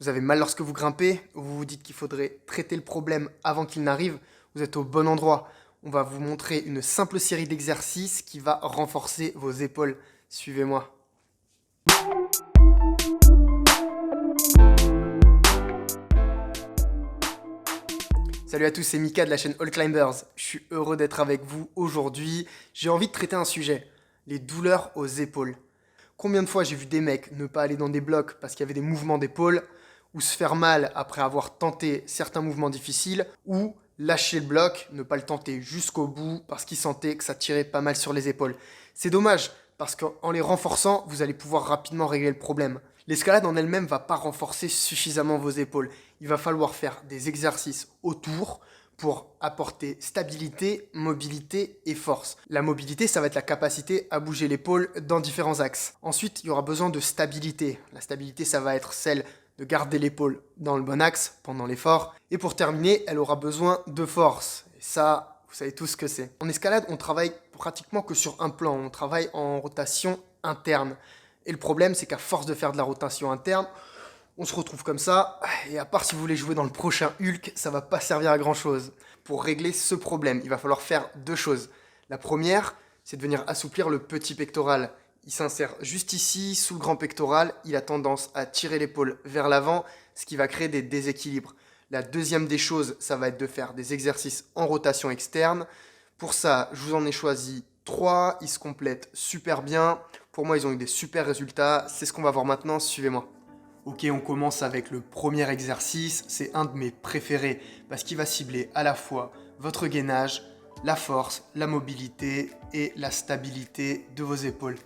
Vous avez mal lorsque vous grimpez, ou vous vous dites qu'il faudrait traiter le problème avant qu'il n'arrive, vous êtes au bon endroit. On va vous montrer une simple série d'exercices qui va renforcer vos épaules. Suivez-moi. Salut à tous, c'est Mika de la chaîne All Climbers. Je suis heureux d'être avec vous aujourd'hui. J'ai envie de traiter un sujet, les douleurs aux épaules. Combien de fois j'ai vu des mecs ne pas aller dans des blocs parce qu'il y avait des mouvements d'épaule, ou se faire mal après avoir tenté certains mouvements difficiles, ou lâcher le bloc, ne pas le tenter jusqu'au bout parce qu'ils sentaient que ça tirait pas mal sur les épaules. C'est dommage parce qu'en les renforçant, vous allez pouvoir rapidement régler le problème. L'escalade en elle-même ne va pas renforcer suffisamment vos épaules. Il va falloir faire des exercices autour pour apporter stabilité, mobilité et force. La mobilité, ça va être la capacité à bouger l'épaule dans différents axes. Ensuite, il y aura besoin de stabilité. La stabilité, ça va être celle de garder l'épaule dans le bon axe pendant l'effort. Et pour terminer, elle aura besoin de force. Et ça, vous savez tous ce que c'est. En escalade, on travaille pratiquement que sur un plan. On travaille en rotation interne. Et le problème, c'est qu'à force de faire de la rotation interne, on se retrouve comme ça, et à part si vous voulez jouer dans le prochain Hulk, ça va pas servir à grand chose. Pour régler ce problème, il va falloir faire deux choses. La première, c'est de venir assouplir le petit pectoral. Il s'insère juste ici, sous le grand pectoral, il a tendance à tirer l'épaule vers l'avant, ce qui va créer des déséquilibres. La deuxième des choses, ça va être de faire des exercices en rotation externe. Pour ça, je vous en ai choisi 3, ils se complètent super bien. Pour moi, ils ont eu des super résultats, c'est ce qu'on va voir maintenant, suivez-moi. Ok, on commence avec le premier exercice, c'est un de mes préférés parce qu'il va cibler à la fois votre gainage, la force, la mobilité et la stabilité de vos épaules.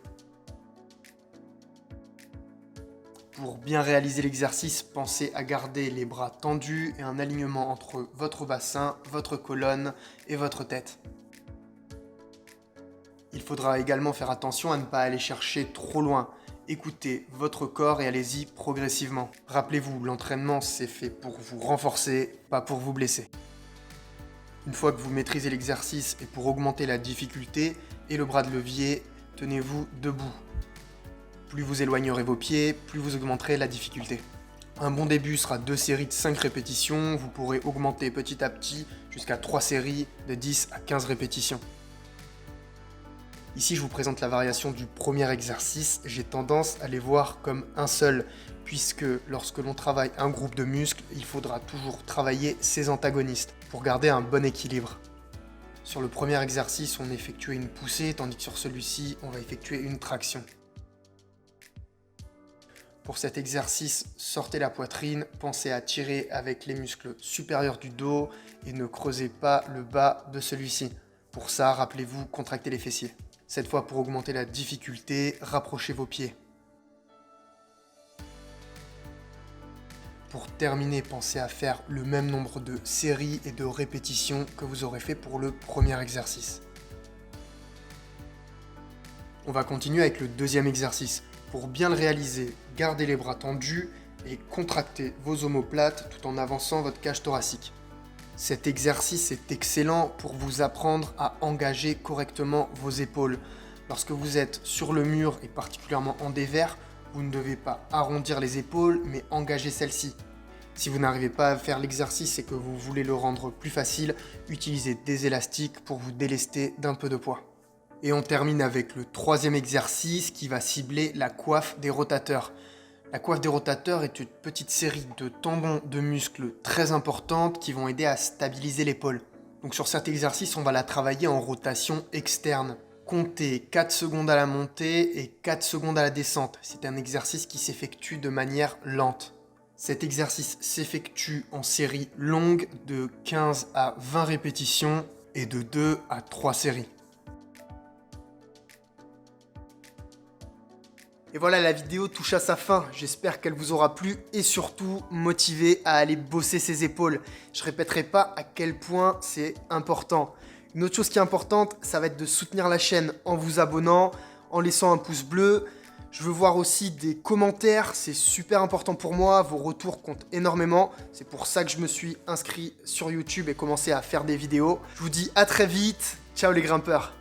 Pour bien réaliser l'exercice, pensez à garder les bras tendus et un alignement entre votre bassin, votre colonne et votre tête. Il faudra également faire attention à ne pas aller chercher trop loin. Écoutez votre corps et allez-y progressivement. Rappelez-vous, l'entraînement c'est fait pour vous renforcer, pas pour vous blesser. Une fois que vous maîtrisez l'exercice et pour augmenter la difficulté et le bras de levier, tenez-vous debout. Plus vous éloignerez vos pieds, plus vous augmenterez la difficulté. Un bon début sera 2 séries de 5 répétitions, vous pourrez augmenter petit à petit jusqu'à 3 séries de 10 à 15 répétitions. Ici, je vous présente la variation du premier exercice. J'ai tendance à les voir comme un seul, puisque lorsque l'on travaille un groupe de muscles, il faudra toujours travailler ses antagonistes pour garder un bon équilibre. Sur le premier exercice, on effectuait une poussée, tandis que sur celui-ci, on va effectuer une traction. Pour cet exercice, sortez la poitrine, pensez à tirer avec les muscles supérieurs du dos et ne creusez pas le bas de celui-ci. Pour ça, rappelez-vous, contractez les fessiers. Cette fois, pour augmenter la difficulté, rapprochez vos pieds. Pour terminer, pensez à faire le même nombre de séries et de répétitions que vous aurez fait pour le premier exercice. On va continuer avec le deuxième exercice. Pour bien le réaliser, gardez les bras tendus et contractez vos omoplates tout en avançant votre cage thoracique. Cet exercice est excellent pour vous apprendre à engager correctement vos épaules. Lorsque vous êtes sur le mur et particulièrement en dévers, vous ne devez pas arrondir les épaules mais engager celles-ci. Si vous n'arrivez pas à faire l'exercice et que vous voulez le rendre plus facile, utilisez des élastiques pour vous délester d'un peu de poids. Et on termine avec le troisième exercice qui va cibler la coiffe des rotateurs. La coiffe des rotateurs est une petite série de tendons de muscles très importantes qui vont aider à stabiliser l'épaule. Donc sur cet exercice, on va la travailler en rotation externe. Comptez 4 secondes à la montée et 4 secondes à la descente. C'est un exercice qui s'effectue de manière lente. Cet exercice s'effectue en série longue de 15 à 20 répétitions et de 2 à 3 séries. Et voilà, la vidéo touche à sa fin. J'espère qu'elle vous aura plu et surtout motivé à aller bosser ses épaules. Je ne répéterai pas à quel point c'est important. Une autre chose qui est importante, ça va être de soutenir la chaîne en vous abonnant, en laissant un pouce bleu. Je veux voir aussi des commentaires, c'est super important pour moi. Vos retours comptent énormément. C'est pour ça que je me suis inscrit sur YouTube et commencé à faire des vidéos. Je vous dis à très vite. Ciao les grimpeurs.